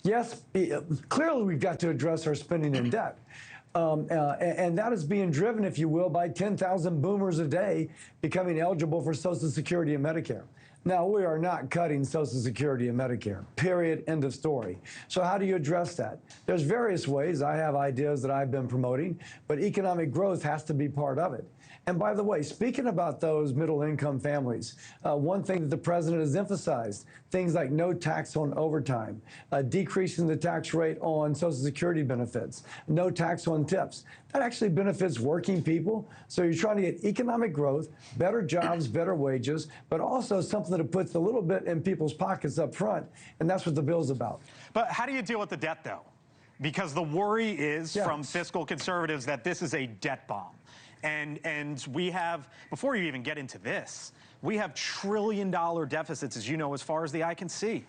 Yes, clearly we've got to address our spending and debt. And that is being driven, if you will, by 10,000 boomers a day becoming eligible for Social Security and Medicare. Now, we are not cutting Social Security and Medicare, period, end of story. So how do you address that? There's various ways. I have ideas that I've been promoting, but economic growth has to be part of it. And by the way, speaking about those middle-income families, one thing that the president has emphasized, things like no tax on overtime, decreasing the tax rate on Social Security benefits, no tax on tips. That actually benefits working people. So you're trying to get economic growth, better jobs, better wages, but also something that puts a little bit in people's pockets up front, and that's what the bill's about. But how do you deal with the debt, though? Because the worry is from fiscal conservatives that this is a debt bomb. And we have, before you even get into this, we have trillion-dollar deficits, as you know, as far as the eye can see.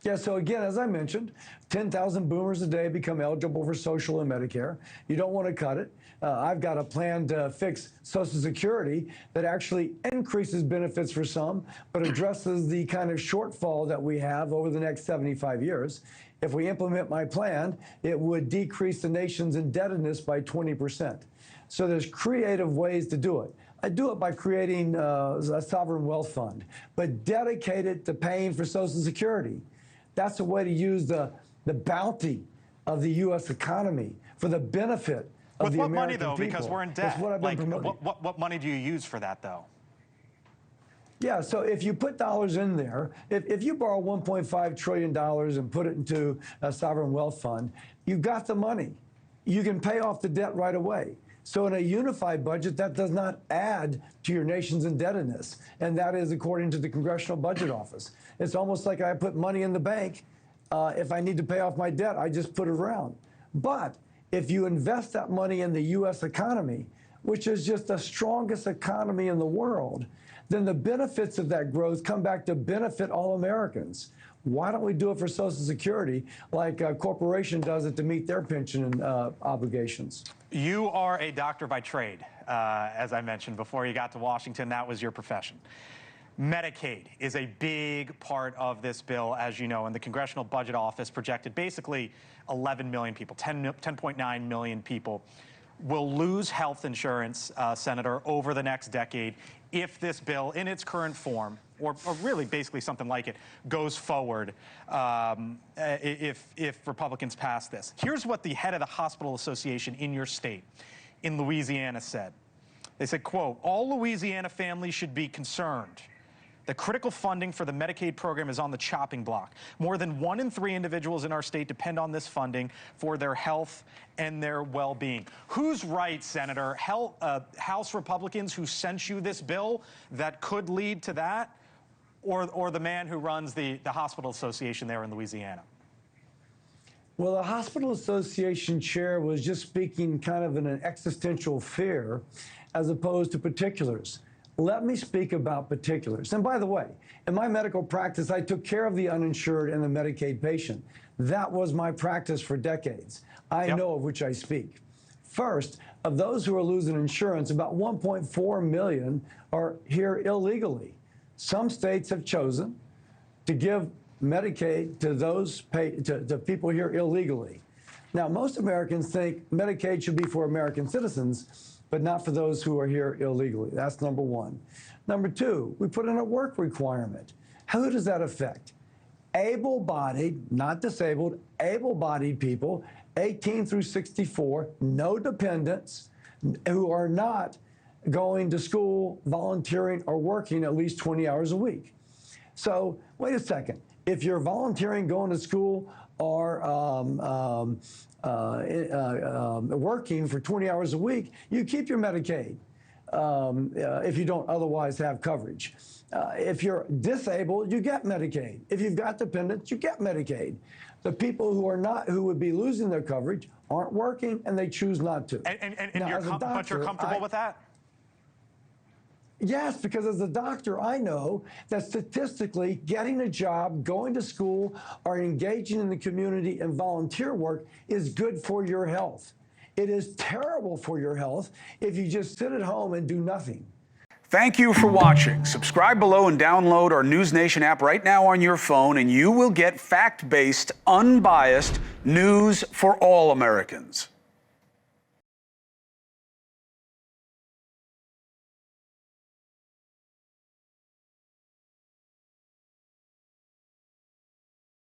Yeah, so again, as I mentioned, 10,000 boomers a day become eligible for Social and Medicare. You don't want to cut it. I've got a plan to fix Social Security that actually increases benefits for some, but addresses the kind of shortfall that we have over the next 75 years. If we implement my plan, it would decrease the nation's indebtedness by 20%. So there's creative ways to do it. I do it by creating a sovereign wealth fund, but dedicated to paying for Social Security. That's a way to use the bounty of the U.S. economy for the benefit of the American people. With what money, though? Because we're in debt. That's what I've been promoting. What money do you use for that, though? Yeah, so if you put dollars in there, if you borrow $1.5 trillion and put it into a sovereign wealth fund, you've got the money. You can pay off the debt right away. So in a unified budget, that does not add to your nation's indebtedness. And that is according to the Congressional Budget Office. It's almost like I put money in the bank. If I need to pay off my debt, I just put it around. But if you invest that money in the U.S. economy, which is just the strongest economy in the world, then the benefits of that growth come back to benefit all Americans. Why don't we do it for Social Security like a corporation does it to meet their pension obligations? You are a doctor by trade, as I mentioned before you got to Washington. That was your profession. Medicaid is a big part of this bill, as you know, and the Congressional Budget Office projected basically 11 million people, 10.9 million people will lose health insurance, Senator, over the next decade if this bill, in its current form, or really basically something like it, goes forward if Republicans pass this. Here's what the head of the hospital association in your state, in Louisiana, said. They said, quote, all Louisiana families should be concerned. The critical funding for the Medicaid program is on the chopping block. More than 1 in 3 individuals in our state depend on this funding for their health and their well-being. Who's right, Senator? House Republicans who sent you this bill that could lead to that, or the man who runs the hospital association there in Louisiana? Well, the hospital association chair was just speaking kind of in an existential fear as opposed to particulars. Let me speak about particulars. And by the way, in my medical practice, I took care of the uninsured and the Medicaid patient. That was my practice for decades. I know of which I speak. First, of those who are losing insurance, about 1.4 million are here illegally. Some states have chosen to give Medicaid to those to people here illegally. Now, most Americans think Medicaid should be for American citizens, but not for those who are here illegally. That's number one. Number two, we put in a work requirement. Who does that affect? Able-bodied, not disabled, able-bodied people, 18 through 64, no dependents, who are not going to school, volunteering, or working at least 20 hours a week. So wait a second. If you're volunteering, going to school, or working for 20 hours a week, you keep your Medicaid if you don't otherwise have coverage. If you're disabled, you get Medicaid. If you've got dependents, you get Medicaid. The people who are not, who would be losing their coverage, aren't working, and they choose not to. But you're comfortable with that? Yes, because as a doctor, I know that statistically getting a job, going to school, or engaging in the community and volunteer work is good for your health. It is terrible for your health if you just sit at home and do nothing. Thank you for watching. Subscribe below and download our NewsNation app right now on your phone, and you will get fact-based, unbiased news for all Americans.